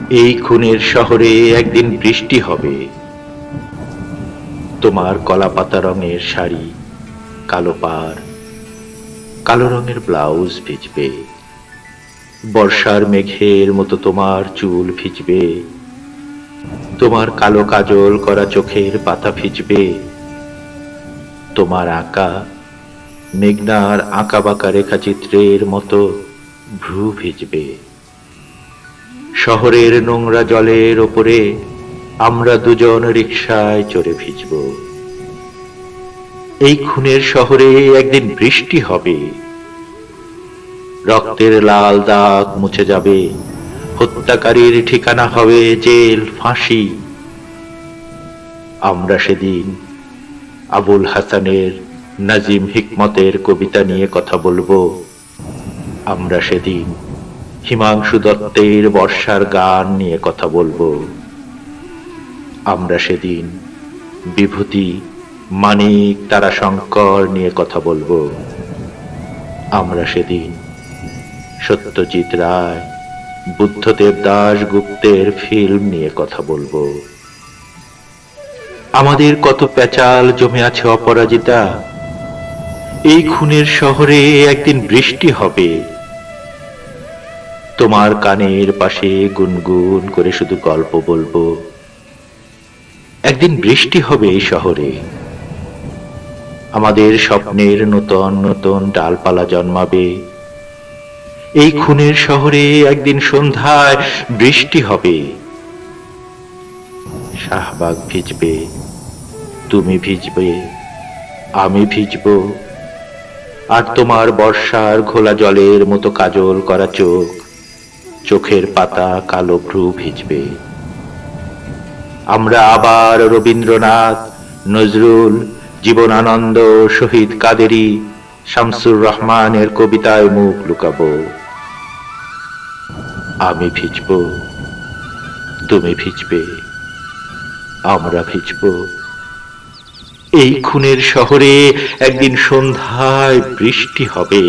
এই খুনের শহরে একদিন বৃষ্টি হবে। তোমার কলাপাতা রঙের শাড়ি, কালো পাড়, কালো রঙের ব্লাউজ ভিজবে। বর্ষার মেঘের মতো তোমার চুল ভিজবে। তোমার কালো কাজল করা চোখের পাতা ভিজবে। তোমার আঁকা মেঘনার আঁকা বাঁকা রেখাচিত্রের মতো ভ্রু ভিজবে। শহরের নোংরা জলের ওপরে আমরা দুজন রিকশায় চড়ে ভিজব। এই খুনের শহরে একদিন বৃষ্টি হবে। রক্তের লাল দাগ মুছে যাবে। হত্যাকারীর ঠিকানা হবে জেল, ফাঁসি। আমরা সেদিন আবুল হাসানের, নাজিম হিকমতের কবিতা নিয়ে কথা বলবো। আমরা সেদিন হিমাংশু দত্তের বর্ষার গান নিয়ে কথা বলবো। আমরা সেদিন বিভূতি, মানিক, তারাশঙ্কর নিয়ে কথা বলবো। আমরা সেদিন সত্যজিৎ রায়, বুদ্ধদেব দাশগুপ্তের ফিল্ম নিয়ে কথা বলবো। আমাদের কত প্যাচাল জমে আছে অপরাজিতা। এই খুনের শহরে একদিন বৃষ্টি হবে। তোমার কানের পাশে গুনগুন করে শুধু গল্প বলবো। একদিন বৃষ্টি হবে এই শহরে। আমাদের স্বপ্নের নতুন নতুন ডালপালা জন্মাবে। এই খুনের শহরে একদিন সন্ধ্যায় বৃষ্টি হবে। শাহবাগ ভিজবে, তুমি ভিজবে, আমি ভিজব। আর তোমার বর্ষার ঘোলা জলের মতো কাজল করা চোখ, চোখের পাতা কালো ভ্রু ভিজবে। আমরা আবার রবীন্দ্রনাথ, নজরুল, জীবনানন্দ, শহীদ কাদেরী, শামসুর রহমানের কবিতায় মুখ লুকাবো। আমি ভিজব, তুমি ভিজবে, আমরা ভিজব। এই খুনের শহরে একদিন সন্ধ্যায় বৃষ্টি হবে।